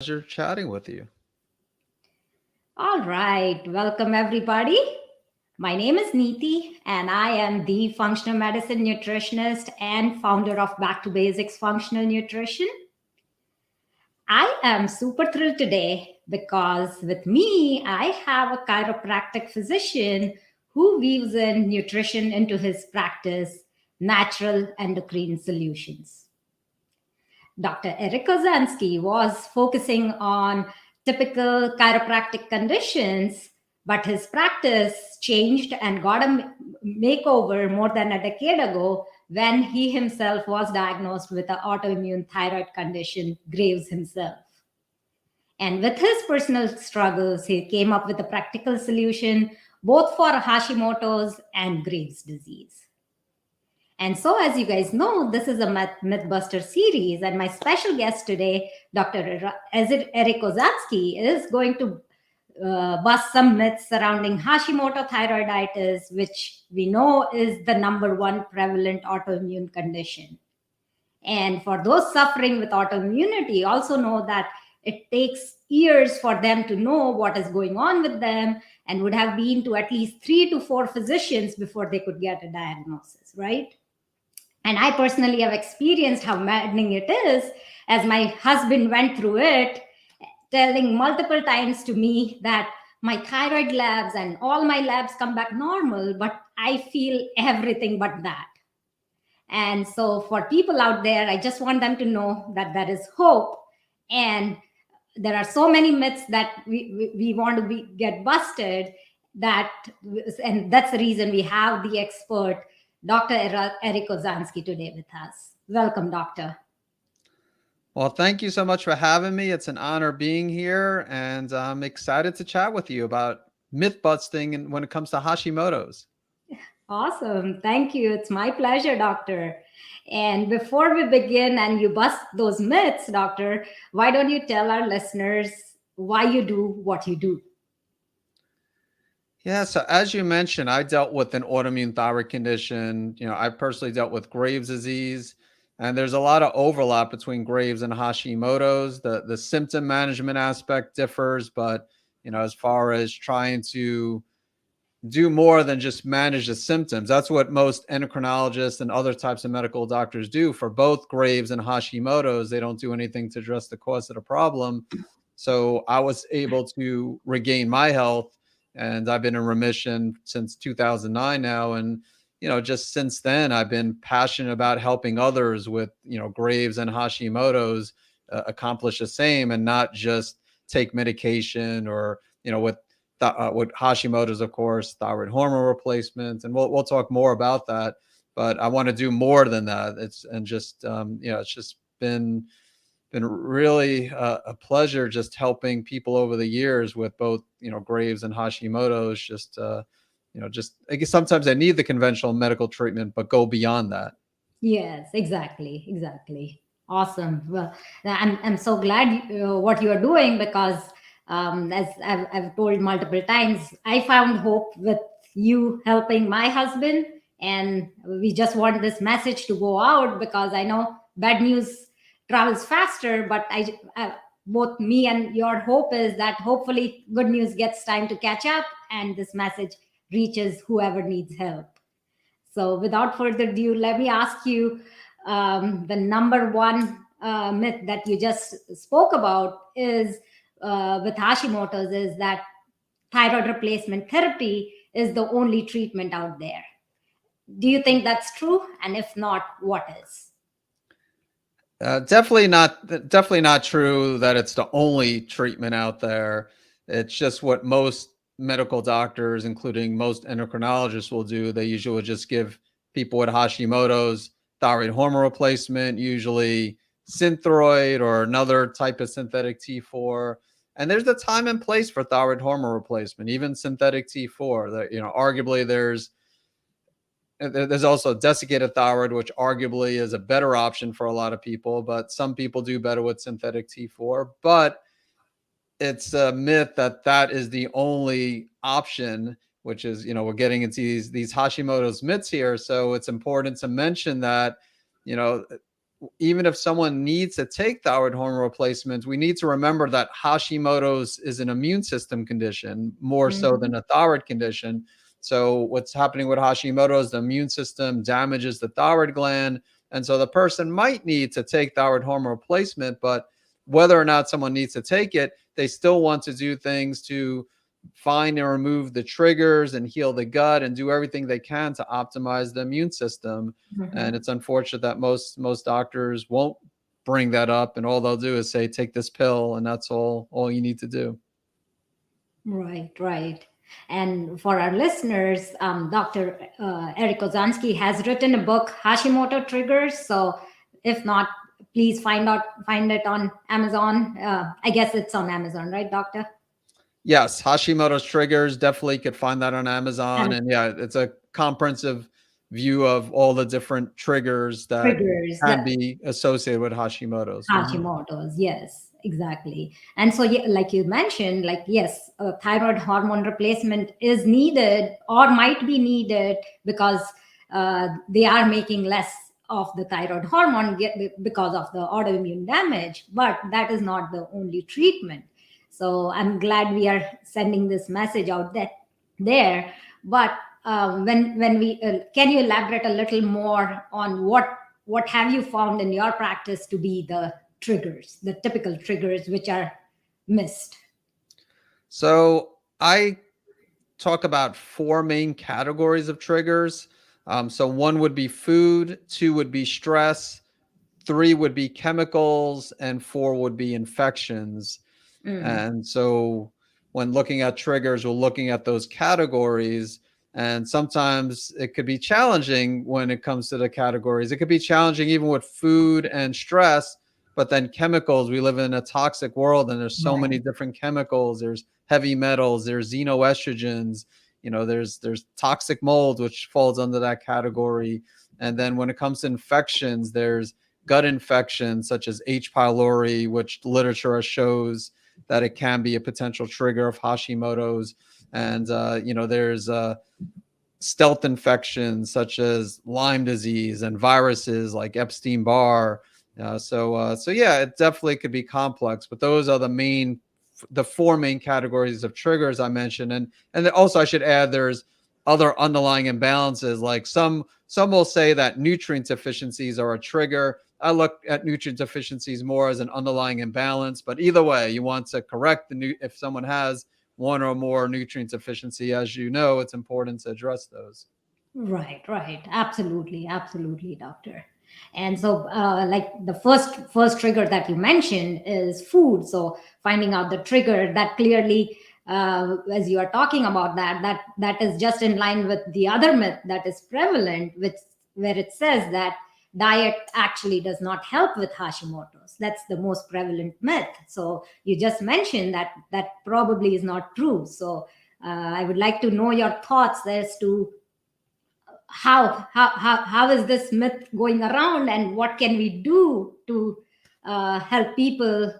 Pleasure chatting with you. All right, welcome everybody. My name is Neeti, and I am the functional medicine nutritionist and founder of Back to Basics Functional Nutrition. I am super thrilled today because with me, I have a chiropractic physician who weaves in nutrition into his practice, natural endocrine solutions. Dr. Eric Osansky was focusing on typical chiropractic conditions, but his practice changed and got a makeover more than a decade ago when he himself was diagnosed with an autoimmune thyroid condition, Graves himself. And with his personal struggles, he came up with a practical solution both for Hashimoto's and Graves' disease. And so, as you guys know, this is a MythBuster series, and my special guest today, Dr. Eric Osansky, is going to bust some myths surrounding Hashimoto thyroiditis, which we know is the number one prevalent autoimmune condition. And for those suffering with autoimmunity, also know that it takes years for them to know what is going on with them and would have been to at least 3 to 4 physicians before they could get a diagnosis, right? And I personally have experienced how maddening it is as my husband went through it, telling multiple times to me that my thyroid labs and all my labs come back normal, but I feel everything but that. And so, for people out there, I just want them to know that there is hope. And there are so many myths that we want to get busted that, and that's the reason we have the expert Dr. Eric Osansky today with us. Welcome, doctor. Well, thank you so much for having me. It's an honor being here, and I'm excited to chat with you about myth busting and when it comes to Hashimoto's. Awesome. Thank you. It's my pleasure, doctor. And before we begin and you bust those myths, doctor, why don't you tell our listeners why you do what you do? Yeah, so as you mentioned, I dealt with an autoimmune thyroid condition. I personally dealt with Graves' disease, and there's a lot of overlap between Graves and Hashimoto's. The symptom management aspect differs, but as far as trying to do more than just manage the symptoms, that's what most endocrinologists and other types of medical doctors do for both Graves and Hashimoto's. They don't do anything to address the cause of the problem. So I was able to regain my health, and I've been in remission since 2009 now. And, just since then, I've been passionate about helping others with, Graves and Hashimoto's accomplish the same and not just take medication or, with Hashimoto's, of course, thyroid hormone replacement. And we'll talk more about that. But I want to do more than that. It's just been really a pleasure just helping people over the years with both, Graves and Hashimoto's. Just I guess sometimes I need the conventional medical treatment, but go beyond that. Yes, exactly, exactly. Awesome. Well, I'm so glad what you are doing because, as I've told multiple times, I found hope with you helping my husband, and we just want this message to go out because I know bad news travels faster, but both me and your hope is that hopefully good news gets time to catch up, and this message reaches whoever needs help. So, without further ado, let me ask you the number one myth that you just spoke about is with Hashimoto's is that thyroid replacement therapy is the only treatment out there. Do you think that's true? And if not, what is? Definitely not true that it's the only treatment out there. It's just what most medical doctors, including most endocrinologists, will do. They usually will just give people with Hashimoto's thyroid hormone replacement, usually Synthroid or another type of synthetic T4. And there's a time and place for thyroid hormone replacement, even synthetic T4. That arguably there's also desiccated thyroid, which arguably is a better option for a lot of people, but some people do better with synthetic T4. But it's a myth that that is the only option, which is, we're getting into these Hashimoto's myths here. So it's important to mention that, you know, even if someone needs to take thyroid hormone replacements, we need to remember that Hashimoto's is an immune system condition more so Mhm. than a thyroid condition. So what's happening with Hashimoto's, the immune system damages the thyroid gland. And so the person might need to take thyroid hormone replacement, but whether or not someone needs to take it, they still want to do things to find and remove the triggers and heal the gut and do everything they can to optimize the immune system. And Mhm. it's unfortunate that most doctors won't bring that up, and all they'll do is say, take this pill, and that's all you need to do. Right, right. And for our listeners, Dr. Eric Osansky has written a book, Hashimoto Triggers. So if not, please find it on Amazon. I guess it's on Amazon, right, Doctor? Yes, Hashimoto's triggers, definitely could find that on Amazon. And And yeah, it's a comprehensive view of all the different triggers that triggers can that be associated with Hashimoto's. Mhm. Hashimoto's, yes, exactly. And so, yeah, like you mentioned, like, yes, thyroid hormone replacement is needed or might be needed because they are making less of the thyroid hormone because of the autoimmune damage. But that is not the only treatment. So I'm glad we are sending this message out there. But when we can you elaborate a little more on what have you found in your practice to be the triggers, the typical triggers which are missed? So I talk about four main categories of triggers. So one would be food, two would be stress, three would be chemicals, and four would be infections. Mm. And so when looking at triggers, we're looking at those categories. And sometimes it could be challenging when it comes to the categories. It could be challenging even with food and stress, but then chemicals. We live in a toxic world and there's so many Right. different chemicals. There's heavy metals, there's xenoestrogens, there's toxic mold, which falls under that category. And then when it comes to infections, there's gut infections such as H. pylori, which literature shows that it can be a potential trigger of Hashimoto's. And, there's stealth infections such as Lyme disease and viruses like Epstein-Barr. So yeah, it definitely could be complex, but those are the four main categories of triggers I mentioned. And then also I should add there's other underlying imbalances. Like some will say that nutrient deficiencies are a trigger. I look at nutrient deficiencies more as an underlying imbalance, but either way, you want to correct if someone has one or more nutrient deficiency, as you know, it's important to address those. Right, right. Absolutely, absolutely, doctor. And so, like the first trigger that you mentioned is food. So finding out the trigger that clearly, as you are talking about that is just in line with the other myth that is prevalent, which where it says that diet actually does not help with Hashimoto's. That's the most prevalent myth. So you just mentioned that probably is not true. So I would like to know your thoughts as to how is this myth going around and what can we do to help people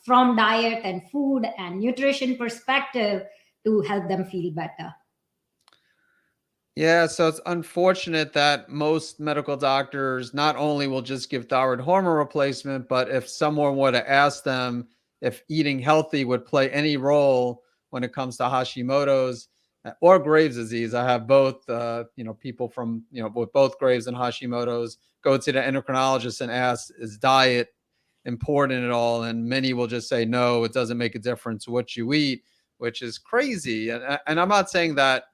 from diet and food and nutrition perspective to help them feel better. Yeah, so it's unfortunate that most medical doctors not only will just give thyroid hormone replacement, but if someone were to ask them if eating healthy would play any role when it comes to Hashimoto's or Graves' disease, I have both, people from, with both Graves and Hashimoto's go to the endocrinologist and ask, is diet important at all? And many will just say, no, it doesn't make a difference what you eat, which is crazy. And I'm not saying that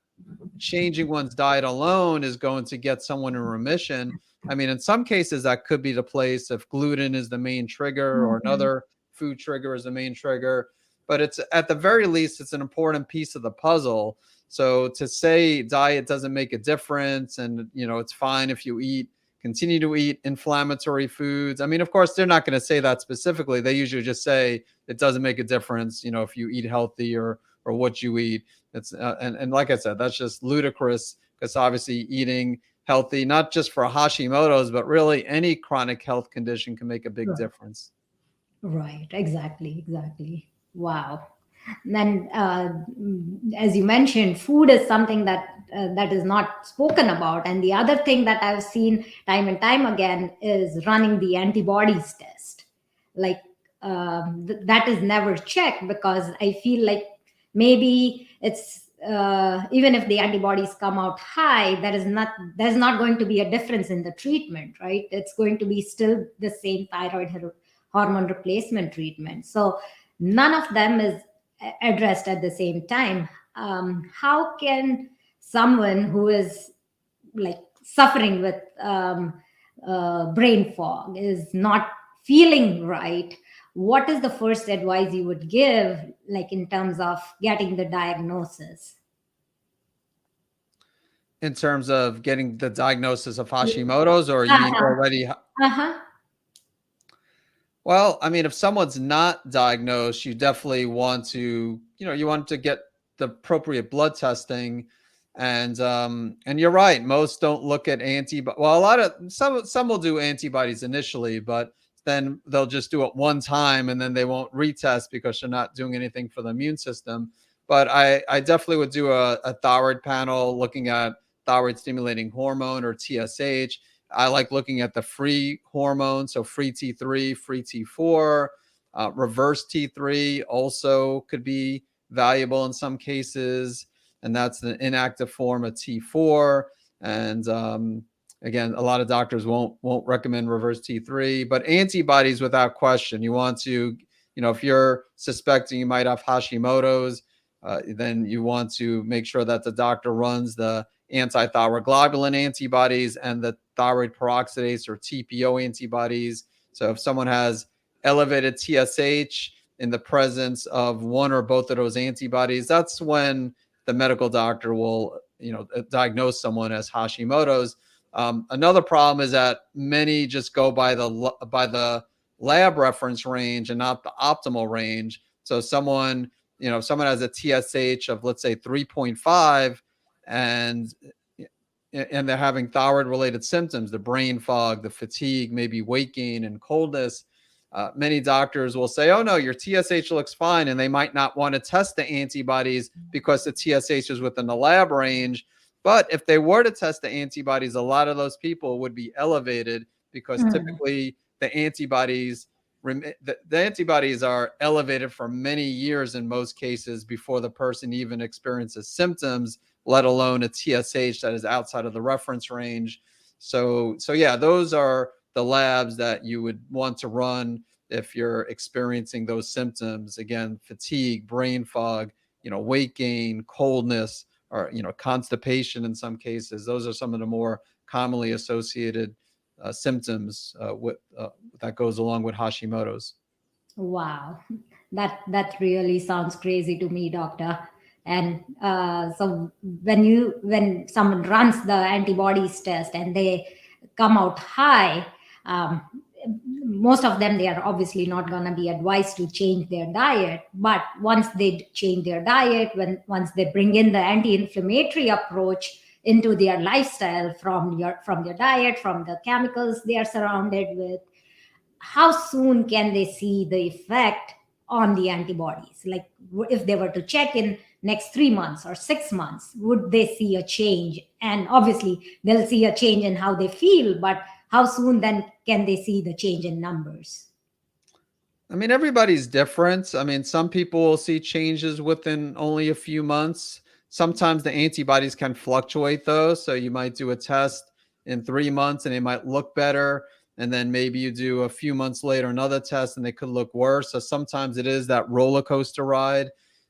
changing one's diet alone is going to get someone in remission. I mean, in some cases, that could be the place if gluten is the main trigger or Mhm. another food trigger is the main trigger. But it's at the very least, it's an important piece of the puzzle. So to say diet doesn't make a difference and, it's fine if you continue to eat inflammatory foods. I mean, of course, they're not going to say that specifically. They usually just say it doesn't make a difference, if you eat healthy or what you eat. It's and like I said, that's just ludicrous because obviously eating healthy, not just for Hashimoto's, but really any chronic health condition can make a big Right, difference. right, exactly, exactly. Wow. And as you mentioned, food is something that is not spoken about. And the other thing that I've seen time and time again is running the antibodies test. Like that is never checked, because I feel like maybe it's even if the antibodies come out high, there's not going to be a difference in the treatment, right? It's going to be still the same thyroid hormone replacement treatment. So none of them is addressed at the same time. How can someone who is like suffering with brain fog, is not feeling right, what is the first advice you would give, like in terms of getting the diagnosis? In terms of getting the diagnosis of Hashimoto's, or you mean Uh-huh. already? Uh-huh. Well, I mean, if someone's not diagnosed, you definitely want to, you want to get the appropriate blood testing. And you're right, most don't look at well, a lot of some will do antibodies initially, but then they'll just do it one time and then they won't retest because they're not doing anything for the immune system. But I definitely would do a thyroid panel looking at thyroid stimulating hormone, or TSH. I like looking at the free hormone, so free T3, free T4, reverse T3 also could be valuable in some cases, and that's the inactive form of T4. And again, a lot of doctors won't recommend reverse T3, but antibodies without question. You want to, if you're suspecting you might have Hashimoto's, then you want to make sure that the doctor runs the anti-thyroid globulin antibodies and the thyroid peroxidase, or TPO antibodies. So if someone has elevated TSH in the presence of one or both of those antibodies, that's when the medical doctor will, diagnose someone as Hashimoto's. Another problem is that many just go by the lab reference range and not the optimal range. So someone, if someone has a TSH of, let's say, 3.5, and they're having thyroid related symptoms, the brain fog, the fatigue, maybe weight gain and coldness, many doctors will say, oh no, your TSH looks fine. And they might not want to test the antibodies because the TSH is within the lab range. But if they were to test the antibodies, a lot of those people would be elevated, because typically the antibodies are elevated for many years in most cases before the person even experiences symptoms, let alone a TSH that is outside of the reference range. So yeah, those are the labs that you would want to run if you're experiencing those symptoms. Again, fatigue, brain fog, weight gain, coldness, or constipation in some cases. Those are some of the more commonly associated symptoms that goes along with Hashimoto's. Wow, that really sounds crazy to me, doctor. And so when someone runs the antibodies test and they come out high, um, most of them, they are obviously not going to be advised to change their diet. But once they change their diet, once they bring in the anti-inflammatory approach into their lifestyle, from their diet, from the chemicals they are surrounded with, how soon can they see the effect on the antibodies? Like if they were to check in next 3 months or 6 months, would they see a change? And obviously they'll see a change in how they feel, but how soon then can they see the change in numbers? I mean, everybody's different. I mean, some people will see changes within only a few months. Sometimes the antibodies can fluctuate, though. So you might do a test in 3 months and it might look better. And then maybe you do a few months later another test and they could look worse. So sometimes it is that roller coaster ride.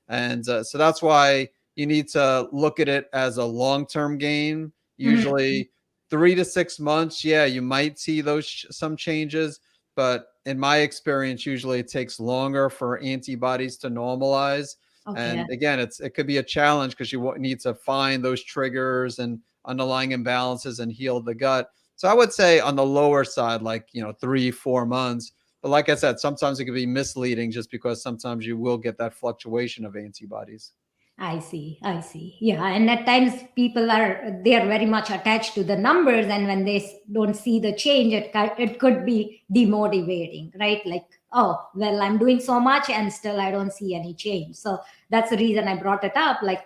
And so that's why you need to look at it as a long term gain. Mhm. Usually 3 to 6 months, yeah, you might see those some changes, but in my experience, usually it takes longer for antibodies to normalize. Okay. And again, it could be a challenge because you need to find those triggers and underlying imbalances and heal the gut. So I would say on the lower side, like 3-4 months. But like I said, sometimes it can be misleading just because sometimes you will get that fluctuation of antibodies. I see. I see. Yeah, and at times people they are very much attached to the numbers, and when they don't see the change, it could be demotivating, right? Like oh, well, I'm doing so much and still I don't see any change. So that's the reason I brought it up. Like,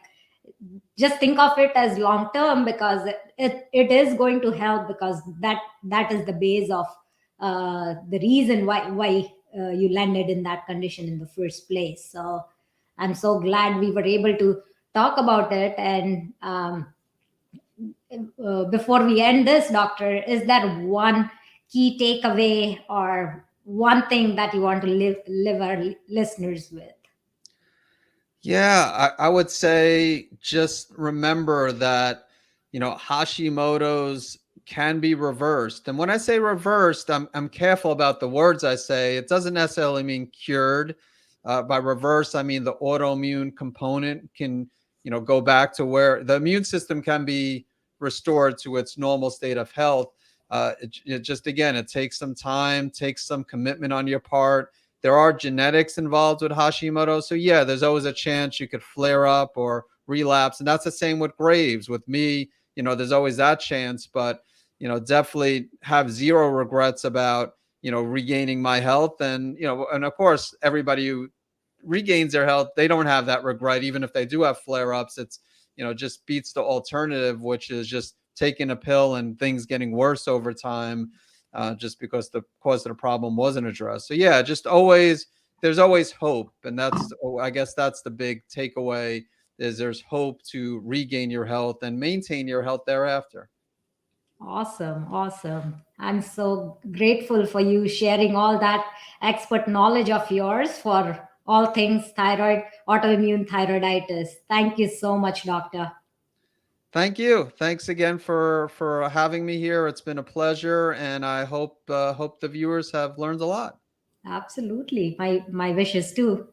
just think of it as long term, because it is going to help, because that is the base of the reason why you landed in that condition in the first place. So I'm so glad we were able to talk about it. And before we end this, doctor, is there one key takeaway or one thing that you want to live our listeners with? Yeah, I would say just remember that, Hashimoto's can be reversed. And when I say reversed, I'm careful about the words I say. It doesn't necessarily mean cured. By reverse, I mean the autoimmune component can, go back to where the immune system can be restored to its normal state of health. It just, again, it takes some time, takes some commitment on your part. There are genetics involved with Hashimoto. So yeah, there's always a chance you could flare up or relapse. And that's the same with Graves. With me, there's always that chance, but definitely have zero regrets about, regaining my health. And, and of course, everybody who regains their health, they don't have that regret. Even if they do have flare ups, it's, just beats the alternative, which is just taking a pill and things getting worse over time, just because the cause of the problem wasn't addressed. So yeah, just always, there's always hope. And I guess that's the big takeaway, is there's hope to regain your health and maintain your health thereafter. Awesome, awesome. I'm so grateful for you sharing all that expert knowledge of yours for all things thyroid, autoimmune thyroiditis. Thank you so much, doctor. Thank you. Thanks again for having me here. It's been a pleasure, and I hope the viewers have learned a lot. Absolutely. My wishes too.